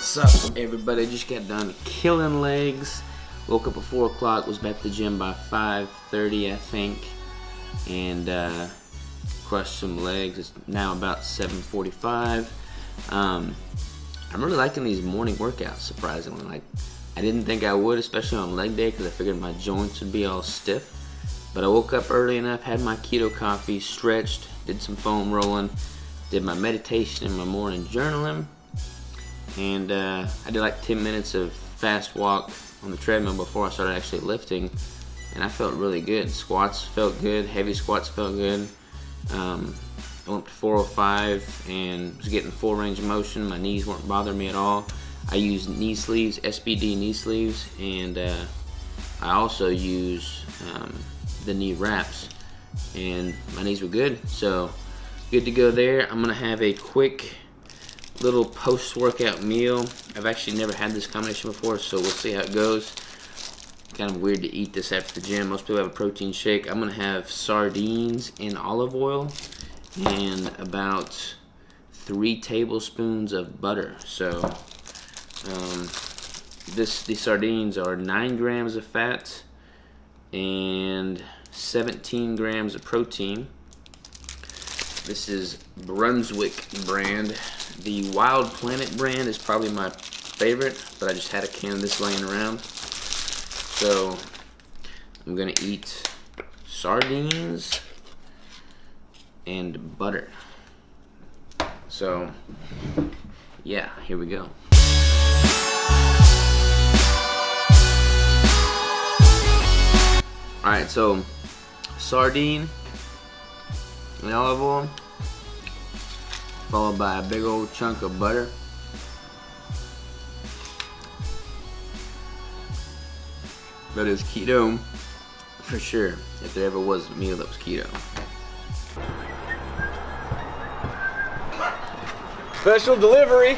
What's up, everybody? Just got done killing legs. Woke up at 4 o'clock, was back at the gym by 5:30, I think, and crushed some legs. It's now about 7:45. I'm really liking these morning workouts, surprisingly. Like, I didn't think I would, especially on leg day, because I figured my joints would be all stiff. But I woke up early enough, had my keto coffee, stretched, did some foam rolling, did my meditation and my morning journaling, and I did like 10 minutes of fast walk on the treadmill before I started actually lifting, and I felt really good. Squats felt good, heavy squats felt good. I went up to 405 and was getting full range of motion. My knees weren't bothering me at all. I used knee sleeves, SBD knee sleeves, and I also use the knee wraps, and my knees were good, so good to go there. I'm gonna have a quick little post-workout meal. I've actually never had this combination before, so we'll see how it goes. Kind of weird to eat this after the gym. Most people have a protein shake. I'm gonna have sardines in olive oil and about 3 tablespoons of butter. So these sardines are 9 grams of fat and 17 grams of protein. This is Brunswick brand. The Wild Planet brand is probably my favorite, but I just had a can of this laying around. So I'm gonna eat sardines and butter. So yeah, here we go. Alright, so sardine and olive oil, followed by a big old chunk of butter. That is keto for sure, if there ever was a meal that was keto. Special delivery.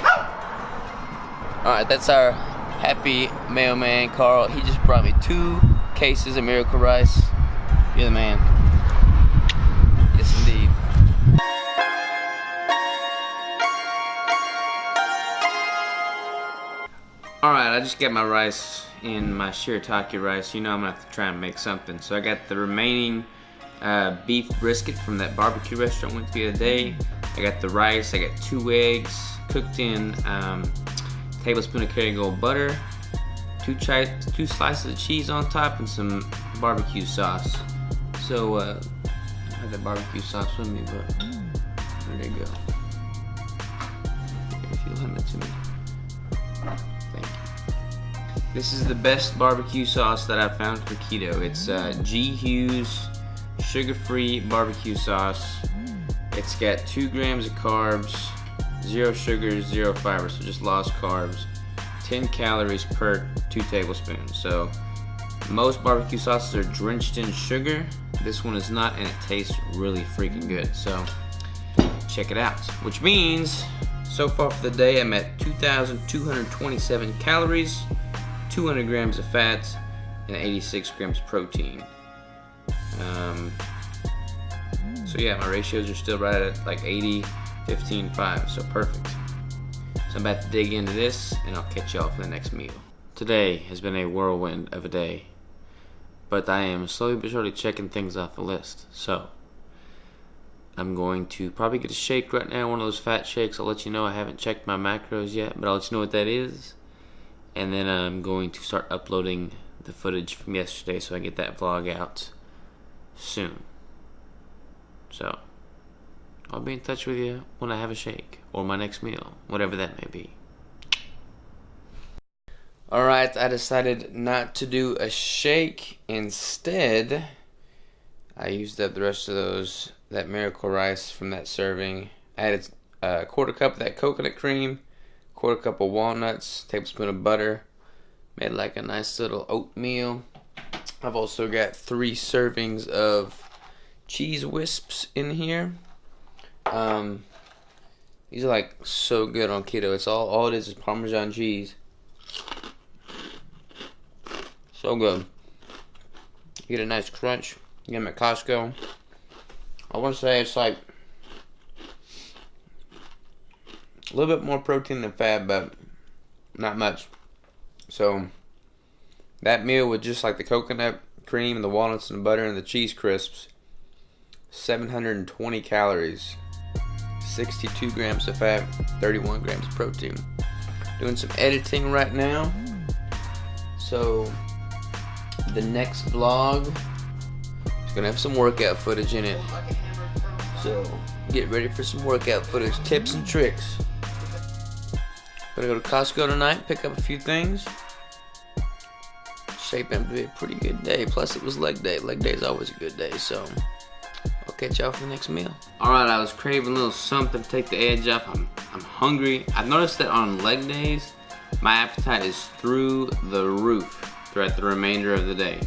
Alright, that's our happy mailman, Carl. He just brought me 2 cases of Miracle Rice. You're the man. Yes, indeed. Alright, I just got my rice in my shirataki rice. You know I'm gonna have to try and make something. So I got the remaining beef brisket from that barbecue restaurant I went to the other day. I got the rice, I got 2 eggs cooked in tablespoon of Kerrygold butter, 2 slices of cheese on top, and some barbecue sauce. So I had the barbecue sauce with me, but there you go. If you'll hand it to me. Thank you. This is the best barbecue sauce that I've found for keto. It's G. Hughes sugar-free barbecue sauce. It's got 2 grams of carbs, 0 sugars, 0 fiber, so just lost carbs. 10 calories per 2 tablespoons. So most barbecue sauces are drenched in sugar. This one is not, and it tastes really freaking good. So check it out. Which means so far for the day I'm at 2,227 calories, 200 grams of fat, and 86 grams of protein. So yeah, my ratios are still right at like 80, 15, 5, so perfect. So I'm about to dig into this, and I'll catch y'all for the next meal. Today has been a whirlwind of a day, but I am slowly but surely checking things off the list. So I'm going to probably get a shake right now, one of those fat shakes. I'll let you know. I haven't checked my macros yet, but I'll let you know what that is. And then I'm going to start uploading the footage from yesterday so I get that vlog out soon. So I'll be in touch with you when I have a shake or my next meal, whatever that may be. Alright, I decided not to do a shake. Instead, I used up the rest of that Miracle Rice from that serving. I added a 1/4 cup of that coconut cream, 1/4 cup of walnuts, tablespoon of butter. Made like a nice little oatmeal. I've also got 3 servings of cheese wisps in here. These are like so good on keto. It's all it is Parmesan cheese. So good. You get a nice crunch. You get them at Costco. I want to say it's like a little bit more protein than fat, but not much. So that meal with just like the coconut cream and the walnuts and the butter and the cheese crisps, 720 calories, 62 grams of fat, 31 grams of protein. Doing some editing right now, so the next vlog is gonna have some workout footage in it. So get ready for some workout footage, tips and tricks. Gonna go to Costco tonight, pick up a few things. Shaping up to be a pretty good day. Plus it was leg day. Leg day is always a good day, so I'll catch y'all for the next meal. Alright, I was craving a little something to take the edge off. I'm hungry. I've noticed that on leg days, my appetite is through the roof throughout the remainder of the day.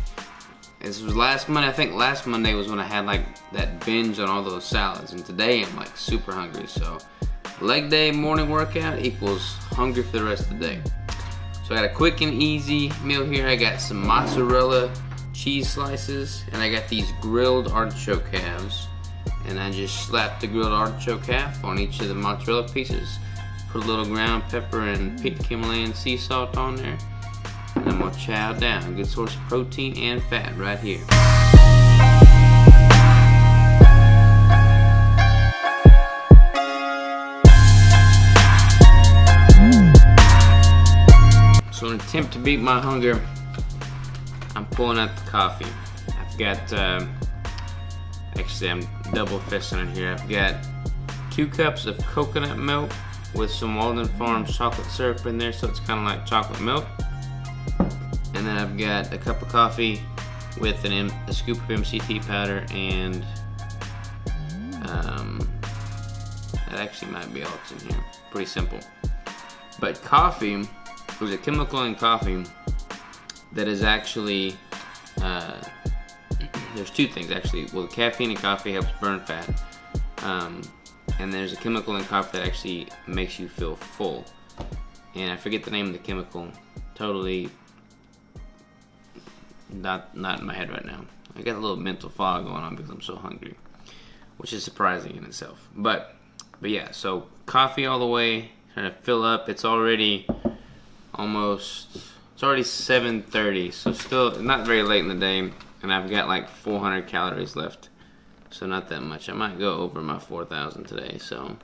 This was last Monday. I think last Monday was when I had like that binge on all those salads, and today I'm like super hungry. So leg day morning workout equals hungry for the rest of the day. So I got a quick and easy meal here. I got some mozzarella cheese slices, and I got these grilled artichoke halves. And I just slapped the grilled artichoke half on each of the mozzarella pieces. Put a little ground pepper and pink Himalayan sea salt on there. And I'm gonna chow down. A good source of protein and fat right here. So in an attempt to beat my hunger, I'm pulling out the coffee. I've got, actually I'm double fisting it here. I've got 2 cups of coconut milk with some Walden Farms chocolate syrup in there, so it's kind of like chocolate milk. And then I've got a cup of coffee with a scoop of MCT powder, and that actually might be all that's in here. Pretty simple. But coffee, there's a chemical in coffee that is actually, there's 2 things actually. Well, caffeine in coffee helps burn fat. And there's a chemical in coffee that actually makes you feel full. And I forget the name of the chemical. Totally not in my head right now. I got a little mental fog going on because I'm so hungry, which is surprising in itself. But yeah, so coffee all the way, trying to fill up. It's already 7:30, so still not very late in the day, and I've got like 400 calories left, so not that much. I might go over my 4,000 today, so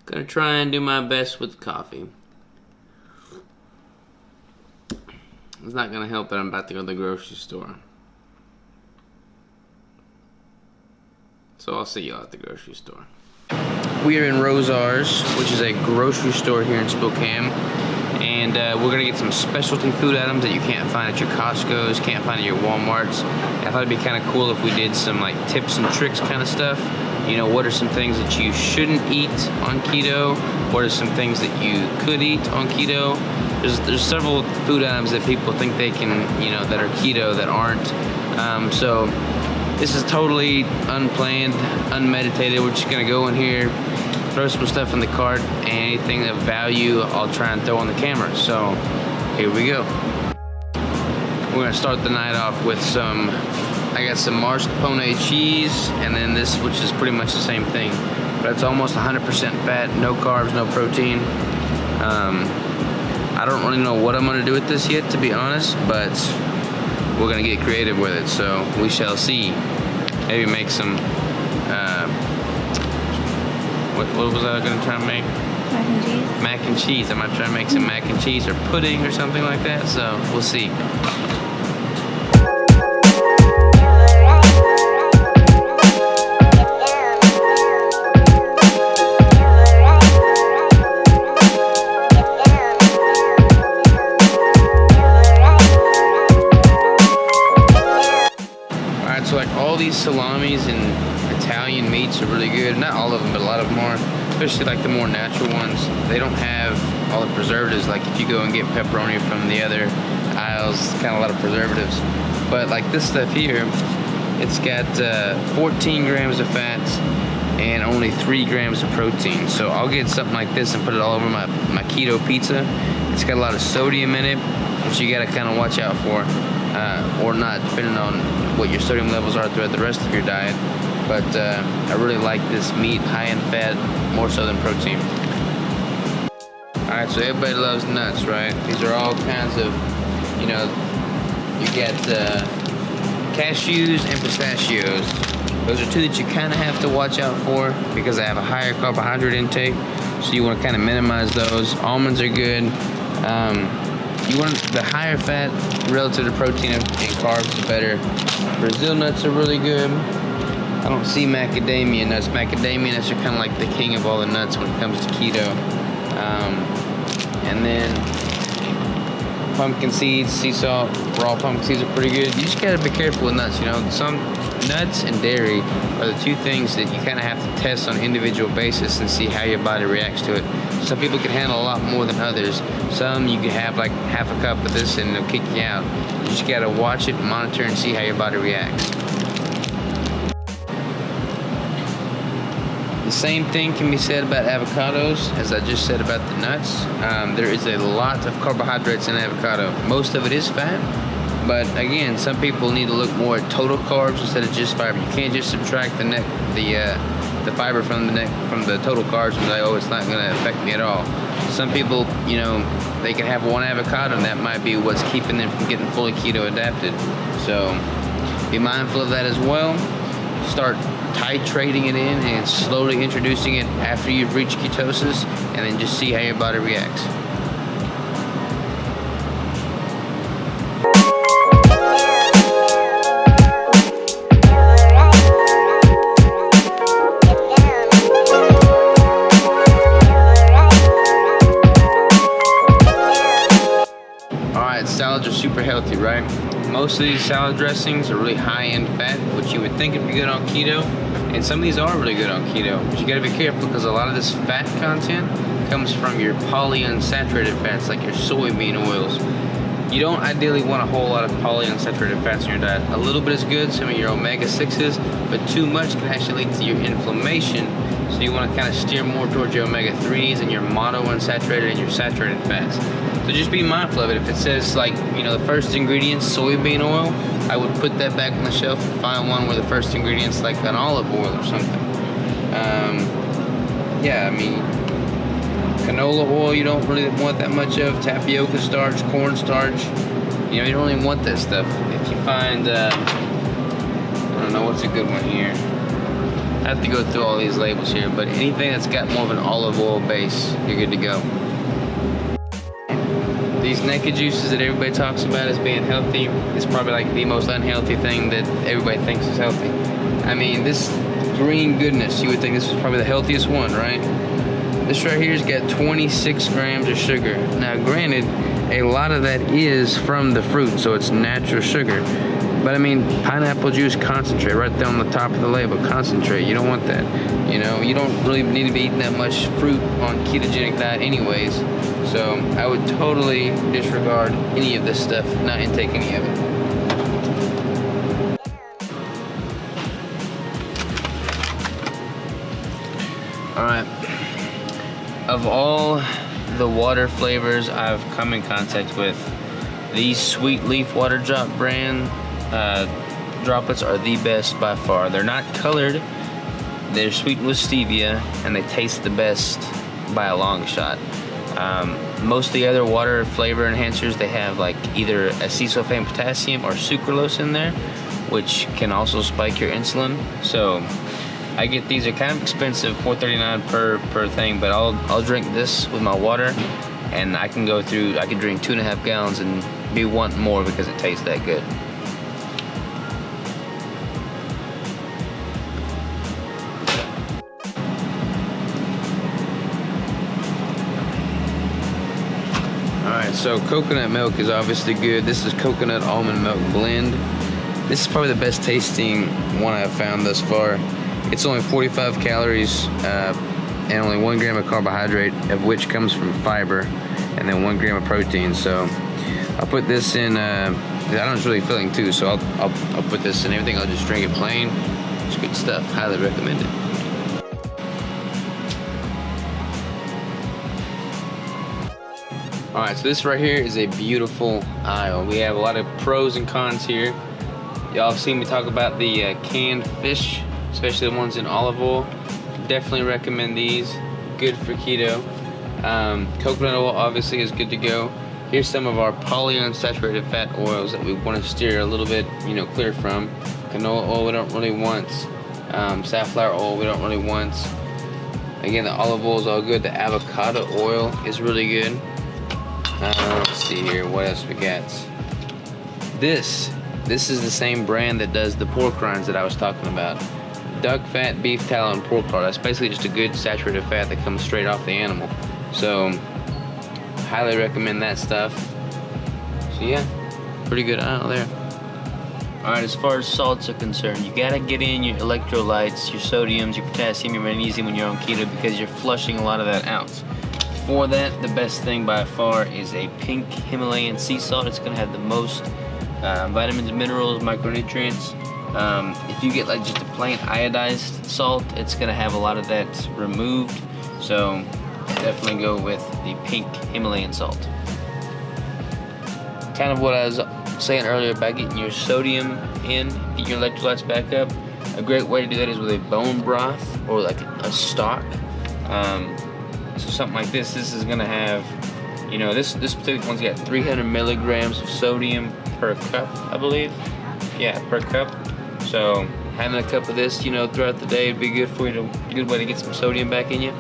gonna try and do my best with coffee. It's not gonna help that I'm about to go to the grocery store, so I'll see y'all at the grocery store. We are in Rosar's, which is a grocery store here in Spokane. And we're gonna get some specialty food items that you can't find at your Costco's, can't find at your Walmart's. I thought it'd be kind of cool if we did some like tips and tricks kind of stuff. You know, what are some things that you shouldn't eat on keto? What are some things that you could eat on keto? There's several food items that people think they can, you know, that are keto that aren't. So this is totally unplanned, unmeditated. We're just gonna go in here, throw some stuff in the cart, and anything of value I'll try and throw on the camera. So here we go. We're gonna start the night off with I got some mascarpone cheese, and then this, which is pretty much the same thing, but it's almost 100% fat, no carbs, no protein. I don't really know what I'm gonna do with this yet, to be honest, but we're gonna get creative with it, so we shall see. Maybe make some, what was I gonna try and make? Mac and cheese. Mac and cheese. I might try and make some mac and cheese or pudding or something like that, so we'll see. Alright, so like all these salamis and Italian meats are really good. Not all of them, but a lot of them are. Especially like the more natural ones. They don't have all the preservatives. Like if you go and get pepperoni from the other aisles, it's kind of a lot of preservatives. But like this stuff here, it's got 14 grams of fat and only 3 grams of protein. So I'll get something like this and put it all over my keto pizza. It's got a lot of sodium in it, which you gotta kind of watch out for, or not, depending on what your sodium levels are throughout the rest of your diet. But I really like this meat, high in fat, more so than protein. Alright, so everybody loves nuts, right? These are all kinds of, you know, you get cashews and pistachios. Those are two that you kind of have to watch out for because they have a higher carbohydrate intake. So you want to kind of minimize those. Almonds are good. You want the higher fat relative to protein and carbs is better. Brazil nuts are really good. I don't see macadamia nuts. Macadamia nuts are kind of like the king of all the nuts when it comes to keto. And then pumpkin seeds, sea salt, raw pumpkin seeds are pretty good. You just gotta be careful with nuts, you know. Some nuts and dairy are the two things that you kind of have to test on an individual basis and see how your body reacts to it. Some people can handle a lot more than others. Some you can have like half a cup of this and it'll kick you out. You just gotta watch it, monitor, and see how your body reacts. The same thing can be said about avocados as I just said about the nuts. There is a lot of carbohydrates in avocado. Most of it is fat, but again, some people need to look more at total carbs instead of just fiber. You can't just subtract the fiber from the total carbs and be like, oh, it's not going to affect me at all. Some people, you know, they can have one avocado and that might be what's keeping them from getting fully keto adapted. So be mindful of that as well. Start titrating it in and slowly introducing it after you've reached ketosis, and then just see how your body reacts. Alright, salads are super healthy, right? Most of these salad dressings are really high in fat, which you would think would be good on keto, and some of these are really good on keto, but you gotta be careful because a lot of this fat content comes from your polyunsaturated fats, like your soybean oils. You don't ideally want a whole lot of polyunsaturated fats in your diet. A little bit is good, some of your omega-6s, but too much can actually lead to your inflammation, so you want to kind of steer more towards your omega-3s and your monounsaturated and your saturated fats. So just be mindful of it. If it says, like, you know, the first ingredient, soybean oil, I would put that back on the shelf and find one where the first ingredient's like an olive oil or something. Yeah, I mean, canola oil you don't really want that much of. Tapioca starch, cornstarch, you know, you don't even want that stuff. If you find, I don't know, what's a good one here? I have to go through all these labels here, but anything that's got more of an olive oil base, you're good to go. These naked juices that everybody talks about as being healthy is probably like the most unhealthy thing that everybody thinks is healthy. I mean, this green goodness, you would think this was probably the healthiest one, right? This right here's got 26 grams of sugar. Now granted, a lot of that is from the fruit, so it's natural sugar. But I mean, pineapple juice concentrate, right there on the top of the label, concentrate. You don't want that. You know, you don't really need to be eating that much fruit on ketogenic diet anyways. So I would totally disregard any of this stuff, not intake any of it. Alright, of all the water flavors I've come in contact with, these Sweet Leaf Water Drop brand droplets are the best by far. They're not colored, they're sweetened with stevia, and they taste the best by a long shot. Most of the other water flavor enhancers, they have like either acesulfame potassium or sucralose in there, which can also spike your insulin. So I get these, are kind of expensive, $4.39 per thing, but I'll drink this with my water, and I can drink 2.5 gallons and be wanting more because it tastes that good. Alright, so coconut milk is obviously good. This is coconut almond milk blend. This is probably the best tasting one I've found thus far. It's only 45 calories and only 1 gram of carbohydrate, of which comes from fiber, and then 1 gram of protein. So I'll put this in, I know it's really filling too, so I'll put this in everything. I'll just drink it plain. It's good stuff. Highly recommend it. Alright, so this right here is a beautiful aisle. We have a lot of pros and cons here. Y'all have seen me talk about the canned fish, especially the ones in olive oil. Definitely recommend these. Good for keto. Coconut oil obviously is good to go. Here's some of our polyunsaturated fat oils that we want to steer a little bit, clear from. Canola oil we don't really want. Safflower oil we don't really want. Again, the olive oil is all good. The avocado oil is really good. Let's see here, what else we got? This is the same brand that does the pork rinds that I was talking about. Duck fat, beef tallow, and pork lard. That's basically just a good saturated fat that comes straight off the animal. So, highly recommend that stuff. So yeah, pretty good out there. Alright, as far as salts are concerned, you gotta get in your electrolytes, your sodiums, your potassium, your magnesium when you're on keto, because you're flushing a lot of that out. For that, the best thing by far is a pink Himalayan sea salt. It's gonna have the most vitamins, minerals, micronutrients. If you get like just a plain iodized salt, it's gonna have a lot of that removed. So definitely go with the pink Himalayan salt. Kind of what I was saying earlier about getting your sodium in, get your electrolytes back up. A great way to do that is with a bone broth or like a stock. So something like this is gonna have, this particular one's got 300 milligrams of sodium per cup, I believe. Yeah, per cup. So having a cup of this, throughout the day would be good for you. Good way to get some sodium back in you.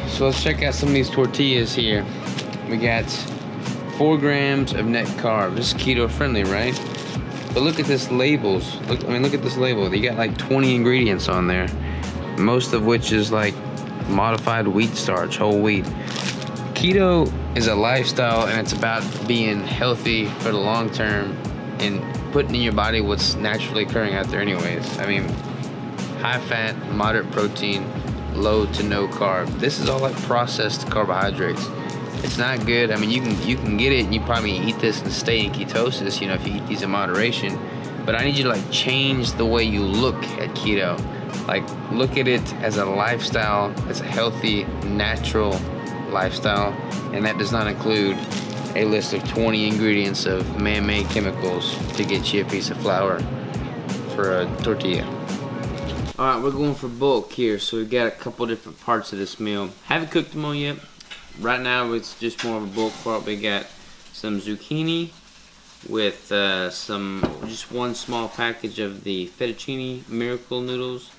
So let's check out some of these tortillas here. We got 4 grams of net carb. This is keto friendly, right? But look at this labels. Look at this label. They got like 20 ingredients on there, most of which is like modified wheat starch, whole wheat. Keto is a lifestyle, and it's about being healthy for the long term and putting in your body what's naturally occurring out there anyways. High fat, moderate protein, low to no carb. This is all like processed carbohydrates. It's not good. You can get it and you probably eat this and stay in ketosis, if you eat these in moderation. But I need you to like change the way you look at keto. Like, look at it as a lifestyle, as a healthy, natural lifestyle, and that does not include a list of 20 ingredients of man-made chemicals to get you a piece of flour for a tortilla. Alright, we're going for bulk here, so we've got a couple different parts of this meal. Haven't cooked them all yet. Right now it's just more of a bulk part. We got some zucchini with just one small package of the fettuccine miracle noodles.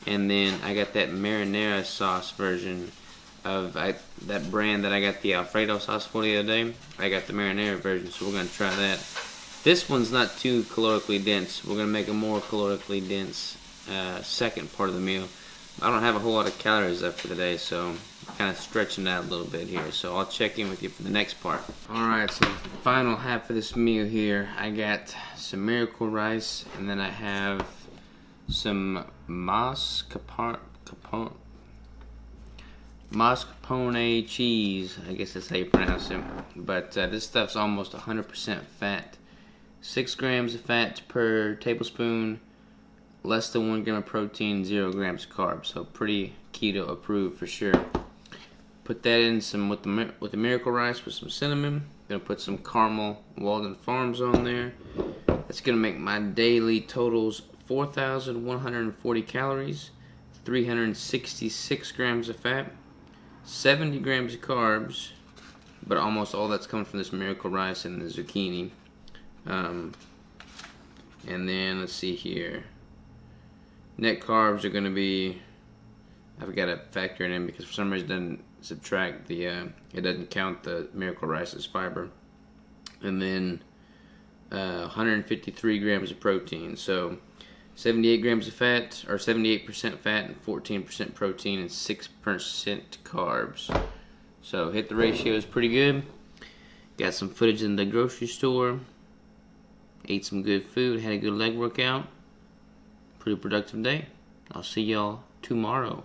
And then I got that marinara sauce version of that brand that I got the Alfredo sauce for the other day. I got the marinara version, so we're going to try that. This one's not too calorically dense. We're going to make a more calorically dense second part of the meal. I don't have a whole lot of calories left for the day, so I'm kind of stretching out a little bit here. So I'll check in with you for the next part. Alright, so the final half of this meal here, I got some miracle rice, and then I have some mascarpone cheese, I guess that's how you pronounce it. But this stuff's almost 100% fat. 6 grams of fat per tablespoon, less than 1 gram of protein, 0 grams of carbs. So pretty keto approved for sure. Put that in some with the miracle rice with some cinnamon. Gonna put some caramel Walden Farms on there. That's gonna make my daily totals 4,140 calories, 366 grams of fat, 70 grams of carbs, but almost all that's coming from this miracle rice and the zucchini. And then let's see here. Net carbs are going to be, I've got to factor it in because for some reason it doesn't subtract it doesn't count the miracle rice as fiber. And then 153 grams of protein. So 78 grams of fat, or 78% fat and 14% protein and 6% carbs. So hit the ratios pretty good. Got some footage in the grocery store. Ate some good food, had a good leg workout. Pretty productive day. I'll see y'all tomorrow.